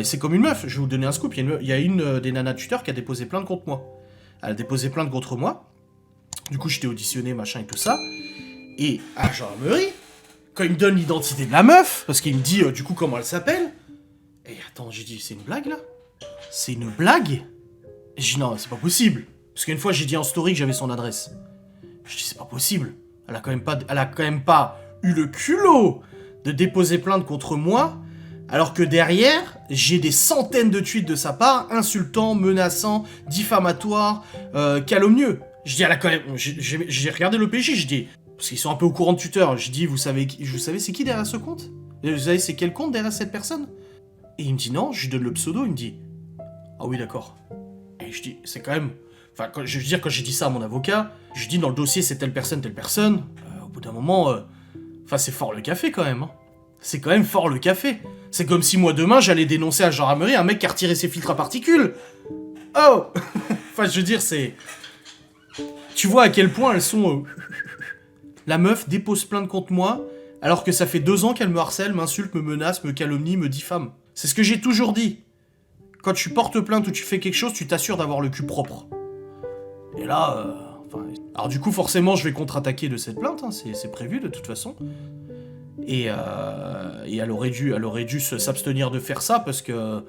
c'est comme une meuf, je vais vous donner un scoop, il y a une des nanas tuteurs qui a déposé plainte contre moi. Elle a déposé plainte contre moi, du coup j'étais auditionné, machin et tout ça, et à gendarmerie, quand il me donne l'identité de la meuf, parce qu'il me dit du coup comment elle s'appelle, et attends, j'ai dit c'est une blague là? C'est une blague? J'ai dit non, c'est pas possible, parce qu'une fois j'ai dit en story que j'avais son adresse. Je dis c'est pas possible, elle a quand même pas eu le culot de déposer plainte contre moi, alors que derrière, j'ai des centaines de tweets de sa part, insultants, menaçants, diffamatoires, calomnieux. Je dis, elle a quand même... J'ai regardé le PJ, je dis... Parce qu'ils sont un peu au courant de Twitter, je dis, vous savez c'est qui derrière ce compte? Vous savez c'est quel compte derrière cette personne? Et il me dit non, je lui donne le pseudo, il me dit... Ah oui, d'accord. Et je dis, c'est quand même... Enfin, quand j'ai dit ça à mon avocat, je dis dans le dossier c'est telle personne, au bout d'un moment... Enfin, c'est fort le café quand même, hein. C'est quand même fort le café. C'est comme si moi demain j'allais dénoncer à gendarmerie un mec qui a retiré ses filtres à particules. Oh. Enfin, je veux dire, c'est... Tu vois à quel point elles sont... La meuf dépose plainte contre moi, alors que ça fait 2 ans qu'elle me harcèle, m'insulte, me menace, me calomnie, me diffame. C'est ce que j'ai toujours dit. Quand tu portes plainte ou tu fais quelque chose, tu t'assures d'avoir le cul propre. Et là... Alors du coup, forcément, je vais contre-attaquer de cette plainte, hein, c'est prévu de toute façon. Et elle aurait dû s'abstenir de faire ça, parce que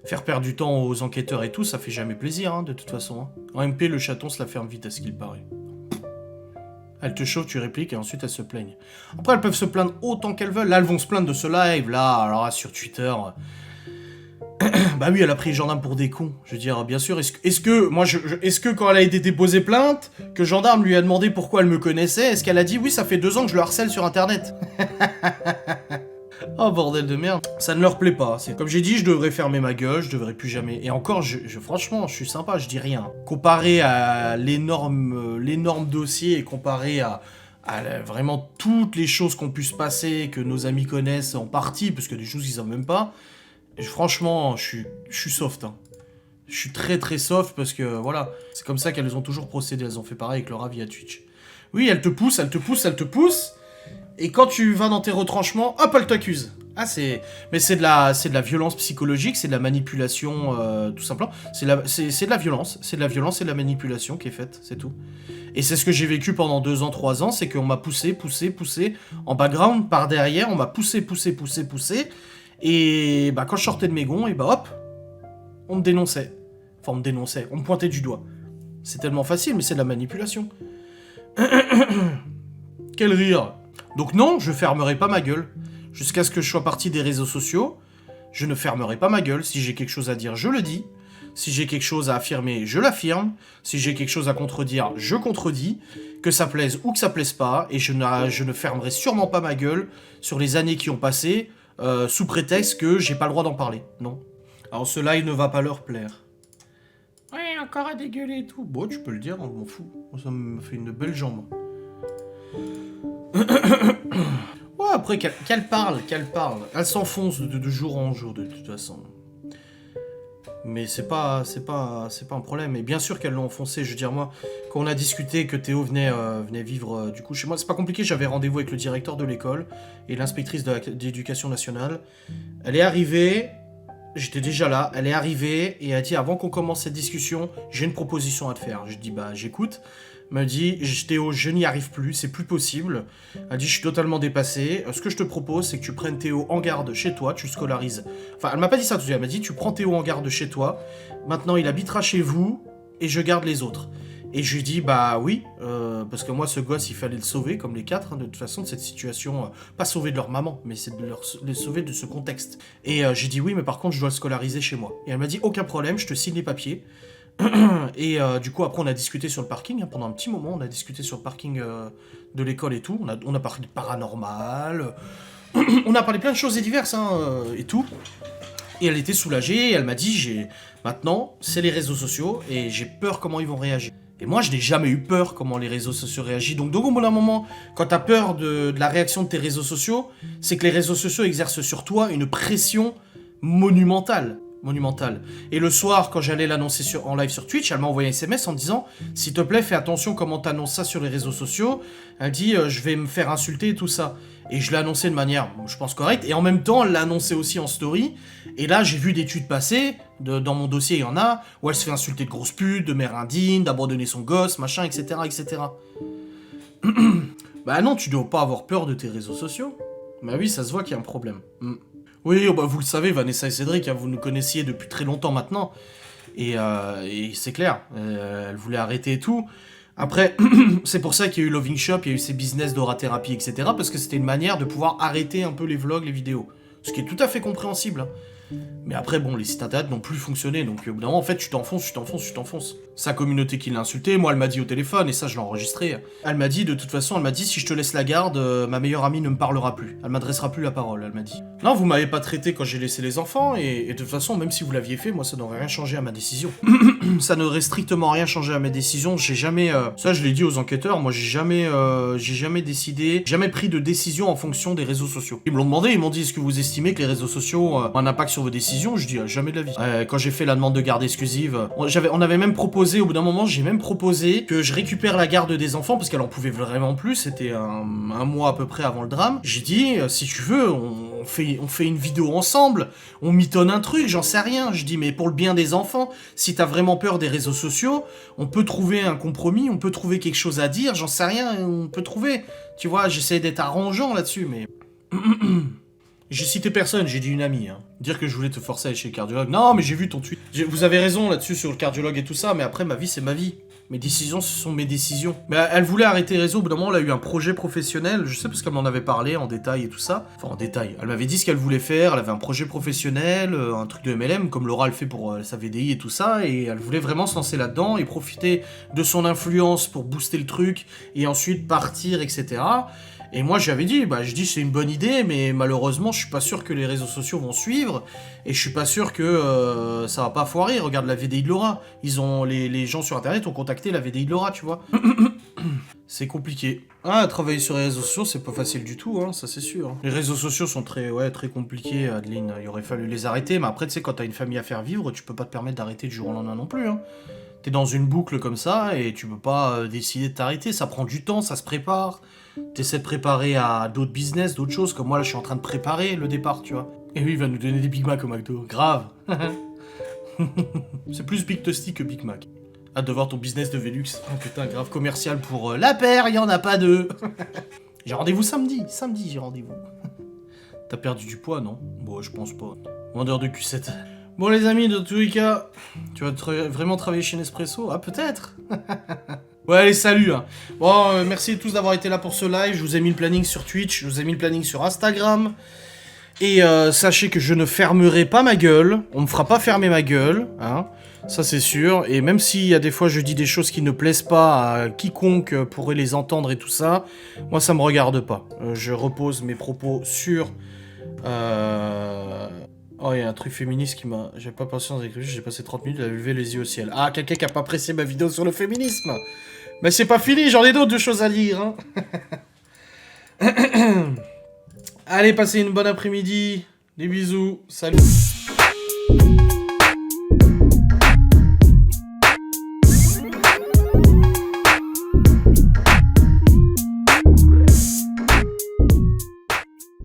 faire perdre du temps aux enquêteurs et tout, ça fait jamais plaisir, hein, de toute façon. Hein. En MP, le chaton se la ferme vite, à ce qu'il paraît. Elle te chauffe, tu répliques, et ensuite elles se plaignent. Après, elles peuvent se plaindre autant qu'elles veulent. Là, elles vont se plaindre de ce live, là, alors là, sur Twitter... Bah oui, elle a pris les gendarmes pour des cons. Je veux dire, bien sûr, est-ce que quand elle a été déposée plainte, que gendarme lui a demandé pourquoi elle me connaissait, est-ce qu'elle a dit oui, ça fait 2 ans que je le harcèle sur internet? Oh bordel de merde. Ça ne leur plaît pas. C'est comme j'ai dit, je devrais fermer ma gueule, je devrais plus jamais. Et encore, franchement, je suis sympa, je dis rien. Comparé à l'énorme dossier et comparé à vraiment toutes les choses qu'on puisse passer, que nos amis connaissent en partie, parce que des choses qu'ils savent même pas. Franchement, je suis soft. Hein. Je suis très très soft parce que voilà, c'est comme ça qu'elles ont toujours procédé. Elles ont fait pareil avec leur avis à Twitch. Oui, elle te pousse. Et quand tu vas dans tes retranchements, hop, elle t'accuse. Ah, mais c'est de la violence psychologique, c'est de la manipulation, tout simplement. C'est de la violence. C'est de la violence et de la manipulation qui est faite, c'est tout. Et c'est ce que j'ai vécu pendant 2 ans, 3 ans, c'est qu'on m'a poussé. En background, par derrière, on m'a poussé. Et bah quand je sortais de mes gonds, et bah hop, on me dénonçait. Enfin, on me pointait du doigt. C'est tellement facile, mais c'est de la manipulation. Quel rire. Donc non, je fermerai pas ma gueule. Jusqu'à ce que je sois parti des réseaux sociaux, je ne fermerai pas ma gueule. Si j'ai quelque chose à dire, je le dis. Si j'ai quelque chose à affirmer, je l'affirme. Si j'ai quelque chose à contredire, je contredis. Que ça plaise ou que ça plaise pas. Et je ne fermerai sûrement pas ma gueule sur les années qui ont passé... sous prétexte que j'ai pas le droit d'en parler, non. Alors cela, il ne va pas leur plaire. Ouais, encore à dégueuler et tout. Bon, tu peux le dire, hein, je m'en fous. Moi, ça me fait une belle jambe. Ouais, après, qu'elle parle. Elle s'enfonce de jour en jour, de toute façon. Mais c'est pas un problème. Et bien sûr qu'elle l'a enfoncé. Je veux dire, moi, quand on a discuté que Théo venait vivre du coup chez moi, c'est pas compliqué. J'avais rendez-vous avec le directeur de l'école et l'inspectrice d'éducation nationale. Elle est arrivée. J'étais déjà là. Elle est arrivée et elle a dit avant qu'on commence cette discussion, j'ai une proposition à te faire. Je dis bah j'écoute. Elle m'a dit Théo, je n'y arrive plus, c'est plus possible. Elle a dit je suis totalement dépassé. Ce que je te propose, c'est que tu prennes Théo en garde chez toi, tu le scolarises. Enfin, elle m'a pas dit ça tout de suite, elle m'a dit tu prends Théo en garde chez toi. Maintenant, il habitera chez vous et je garde les autres. Et je lui dis bah oui, parce que moi ce gosse il fallait le sauver comme les 4 hein, de toute façon de cette situation, pas sauver de leur maman, mais c'est de les sauver de ce contexte. Et j'ai dit oui, mais par contre je dois le scolariser chez moi. Et elle m'a dit aucun problème, je te signe les papiers. Et du coup après on a discuté sur le parking, hein, pendant un petit moment on a discuté sur le parking de l'école et tout, on a parlé de paranormal, on a parlé plein de choses et diverses hein, et tout. Et elle était soulagée, et elle m'a dit maintenant c'est les réseaux sociaux et j'ai peur comment ils vont réagir. Et moi je n'ai jamais eu peur comment les réseaux sociaux réagissent, donc au bout d'un moment, quand t'as peur de la réaction de tes réseaux sociaux, c'est que les réseaux sociaux exercent sur toi une pression monumentale. Et le soir, quand j'allais l'annoncer en live sur Twitch, elle m'a envoyé un SMS en me disant « S'il te plaît, fais attention comment t'annonces ça sur les réseaux sociaux. » Elle dit « Je vais me faire insulter et tout ça. » Et je l'ai annoncé de manière, je pense, correcte. Et en même temps, elle l'a annoncé aussi en story. Et là, j'ai vu des tweets passer. Dans mon dossier, il y en a. Où elle se fait insulter de grosse pute, de mère indigne, d'abandonner son gosse, machin, etc., etc. Bah non, tu dois pas avoir peur de tes réseaux sociaux. Bah oui, ça se voit qu'il y a un problème. Oui, oh bah vous le savez, Vanessa et Cédric, hein, vous nous connaissiez depuis très longtemps maintenant. Et c'est clair, elle voulait arrêter et tout. Après, c'est pour ça qu'il y a eu Loving Shop, il y a eu ces business d'aura-thérapie, etc. Parce que c'était une manière de pouvoir arrêter un peu les vlogs, les vidéos. Ce qui est tout à fait compréhensible. Hein. Mais après, bon, les sites internet n'ont plus fonctionné, donc au bout d'un moment, en fait, tu t'enfonces. Sa communauté qui l'a insulté, moi, elle m'a dit au téléphone, et ça, je l'ai enregistré. Elle m'a dit, de toute façon, elle m'a dit, si je te laisse la garde, ma meilleure amie ne me parlera plus. Elle m'adressera plus la parole, elle m'a dit. Non, vous m'avez pas traité quand j'ai laissé les enfants, et de toute façon, même si vous l'aviez fait, moi, ça n'aurait rien changé à ma décision. Ça n'aurait strictement rien changé à mes décisions, j'ai jamais... Ça, je l'ai dit aux enquêteurs, moi, j'ai jamais décidé, jamais pris de décision en fonction des réseaux sociaux. Ils me l'ont demandé, ils m'ont dit, est-ce que vous estimez que les réseaux sociaux ont un impact sur vos décisions? Je dis, jamais de la vie. Quand j'ai fait la demande de garde exclusive, on avait même proposé, au bout d'un moment, j'ai même proposé que je récupère la garde des enfants, parce qu'elle en pouvait vraiment plus, c'était un mois à peu près avant le drame. J'ai dit, si tu veux, on fait une vidéo ensemble, on mitonne un truc, j'en sais rien. Je dis, mais pour le bien des enfants, si t'as vraiment peur des réseaux sociaux, on peut trouver un compromis, on peut trouver quelque chose à dire, j'en sais rien, on peut trouver. Tu vois, j'essaie d'être arrangeant là-dessus, mais... J'ai cité personne, j'ai dit une amie. Hein. Dire que je voulais te forcer à aller chez le cardiologue. Non, mais j'ai vu ton tweet. Vous avez raison là-dessus sur le cardiologue et tout ça, mais après, ma vie, c'est ma vie. Mes décisions, ce sont mes décisions. Mais elle voulait arrêter les réseaux. Au bout d'un moment, elle a eu un projet professionnel. Je sais parce qu'elle m'en avait parlé en détail et tout ça. Enfin, en détail. Elle m'avait dit ce qu'elle voulait faire. Elle avait un projet professionnel, un truc de MLM, comme Laura le fait pour sa VDI et tout ça. Et elle voulait vraiment se lancer là-dedans et profiter de son influence pour booster le truc et ensuite partir, etc. Et moi j'avais dit, je dis c'est une bonne idée, mais malheureusement je suis pas sûr que les réseaux sociaux vont suivre, et je suis pas sûr que ça va pas foirer. Regarde la VDI de Laura, les gens sur internet ont contacté la VDI de Laura, tu vois. C'est compliqué. Ah, travailler sur les réseaux sociaux, c'est pas facile du tout, hein, ça c'est sûr. Les réseaux sociaux sont très compliqués, Adeline. Il aurait fallu les arrêter, mais après, tu sais, quand t'as une famille à faire vivre, tu peux pas te permettre d'arrêter du jour au lendemain non plus, hein. T'es dans une boucle comme ça, et tu peux pas décider de t'arrêter, ça prend du temps, ça se prépare. T'essaies de préparer à d'autres business, d'autres choses, comme moi là, je suis en train de préparer le départ, tu vois. Et lui, il va nous donner des Big Mac au McDo, grave. C'est plus Big Toasty que Big Mac. Hâte de voir ton business de Velux. Oh putain, grave commercial pour la paire, il y en a pas deux. J'ai rendez-vous samedi, j'ai rendez-vous. T'as perdu du poids, non? Bon, je pense pas. Vendeur de Q7. Bon les amis, dans tous les cas, tu vas vraiment travailler chez Nespresso? Ah peut-être. Ouais, allez, salut hein. Bon, merci à tous d'avoir été là pour ce live. Je vous ai mis le planning sur Twitch, je vous ai mis le planning sur Instagram. Et sachez que je ne fermerai pas ma gueule. On me fera pas fermer ma gueule, hein. Ça c'est sûr. Et même s'il y a des fois je dis des choses qui ne plaisent pas à quiconque pourrait les entendre et tout ça, moi ça me regarde pas. Je repose mes propos sur... Oh, il y a un truc féministe qui m'a... J'ai pas patience avec lui, j'ai passé 30 minutes à lever les yeux au ciel. Ah, quelqu'un qui a pas apprécié ma vidéo sur le féminisme. Mais c'est pas fini, j'en ai d'autres choses à lire, hein. Allez, passez une bonne après-midi. Des bisous, salut.